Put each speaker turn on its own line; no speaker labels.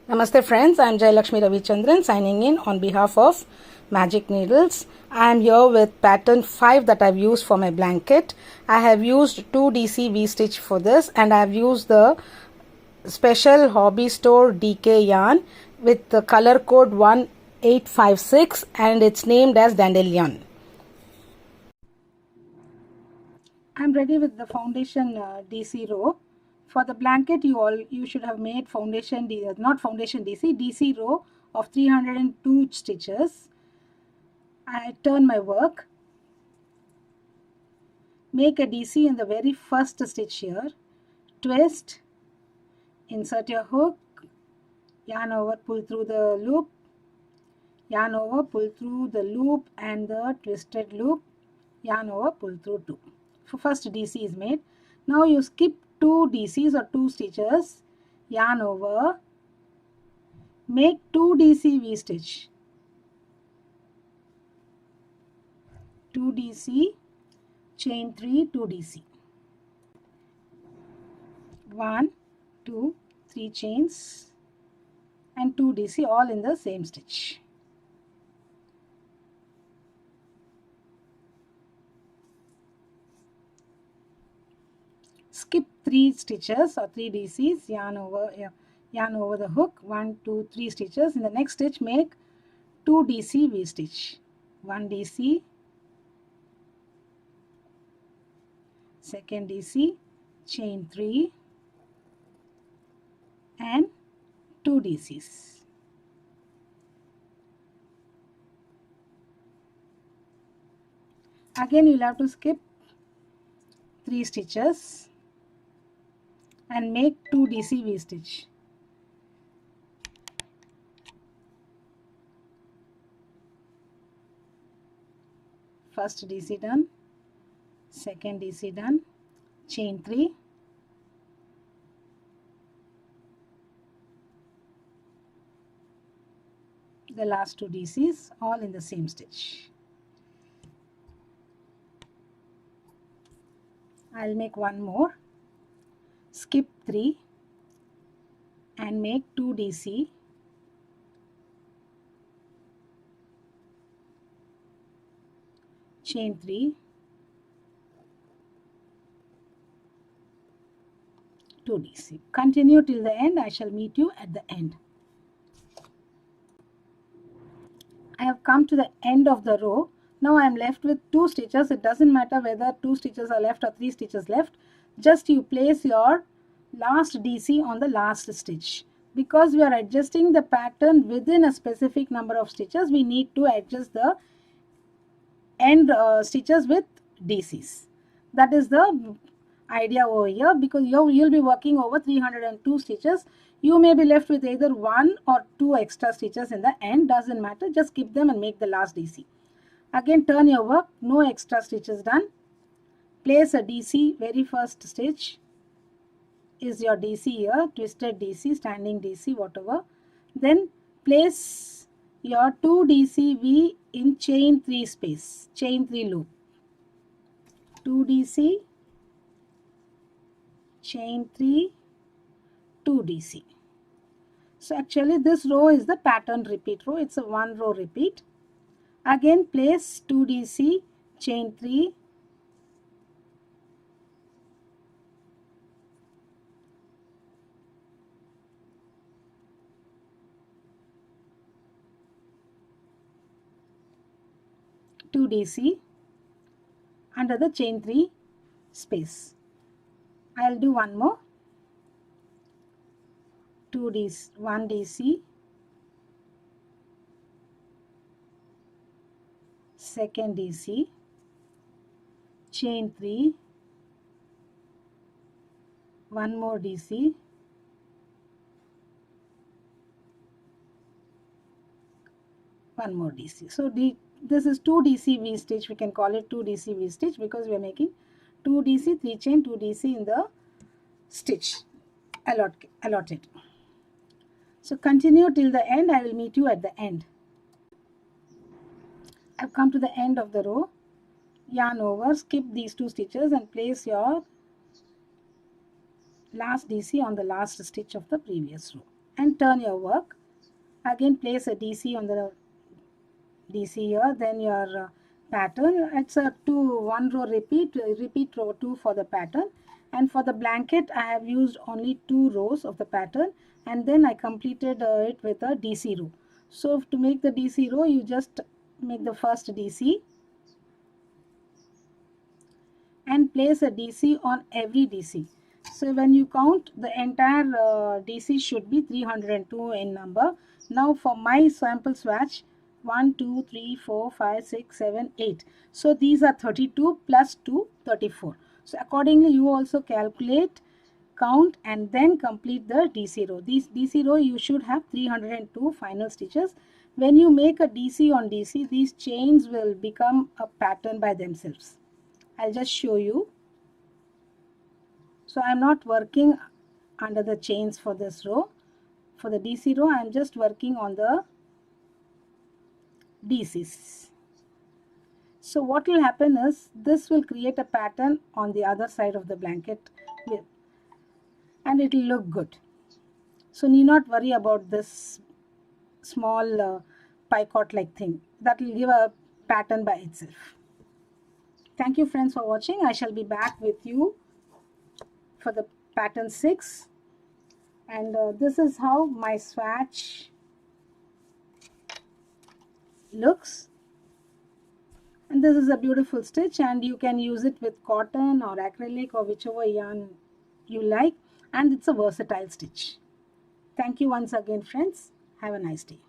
Namaste friends, I am Jayalakshmi Ravichandran signing in on behalf of Magic Needles. I am here with pattern 5 that I have used for my blanket. I have used 2 DC V-stitch for this and I have used the special hobby store DK yarn with the color code 1856 and it's named as Dandelion. I am ready with the foundation DC row. For the blanket, you should have made foundation DC row of 302 stitches. I turn my work, make a DC in the very first stitch here, twist, insert your hook, yarn over, pull through the loop, yarn over, pull through the loop and the twisted loop, yarn over, pull through 2. So first DC is made. Now you skip 2 DCs or 2 stitches, yarn over, make 2 DC V stitch, 2 DC, chain 3, 2 DC, 1, 2, 3 chains and 2 DC all in the same stitch. Skip 3 stitches or 3 DCs, yarn over the hook, 1, 2, 3 stitches. In the next stitch make 2 DC V stitch, 1 DC, second DC, chain 3 and 2 DCs. Again you will have to skip 3 stitches and make 2 DC V stitch. First DC done, second DC done, chain 3, the last 2 DCs all in the same stitch. I'll make one more, skip 3 and make 2 DC, chain 3, 2 DC. Continue till the end. I shall meet you at the end. I have come to the end of the row. Now I am left with 2 stitches. It doesn't matter whether 2 stitches are left or 3 stitches left. Just you place your last DC on the last stitch. Because we are adjusting the pattern within a specific number of stitches, we need to adjust the end stitches with DCs. That is the idea over here, because you'll be working over 302 stitches. You may be left with either 1 or 2 extra stitches in the end, doesn't matter, just keep them and make the last DC. Again turn your work, no extra stitches done. Place a DC, very first stitch is your DC here, twisted DC, standing DC, whatever. Then place your 2 DC V in chain 3 space, chain 3 loop, 2 DC, chain 3, 2 DC. So actually this row is the pattern repeat row. It's a 1 row repeat. Again place 2 DC, chain 3, two DC under the chain 3 space. I'll do one more. 2 DC, 1 DC, second DC, chain 3, one more DC, one more DC. So this is 2 DC V stitch. We can call it 2 DC V stitch because we are making 2 DC, 3 chain, 2 DC in the stitch allotted. So continue till the end. I will meet you at the end. I've come to the end of the row. Yarn over, skip these 2 stitches and place your last DC on the last stitch of the previous row. and turn your work. Again place a DC on the DC here, then your pattern. It's a one row repeat, repeat row 2 for the pattern. And for the blanket I have used only 2 rows of the pattern, and then I completed it with a DC row. So to make the DC row, you just make the first DC and place a DC on every DC. So when you count, the entire DC should be 302 in number. Now for my sample swatch, 1, 2, 3, 4, 5, 6, 7, 8. So these are 32 plus 2, 34. So accordingly you also calculate, count and then complete the DC row. This DC row you should have 302 final stitches. When you make a DC on DC, these chains will become a pattern by themselves. I'll just show you. So I'm not working under the chains for this row. For the DC row, I'm just working on the DCs. So what will happen is, this will create a pattern on the other side of the blanket and it will look good. So need not worry about this small picot like thing. That will give a pattern by itself. Thank you friends for watching. I shall be back with you for the pattern 6. And this is how my swatch looks, and this is a beautiful stitch, and you can use it with cotton or acrylic or whichever yarn you like, and it's a versatile stitch. Thank you once again friends. Have a nice day.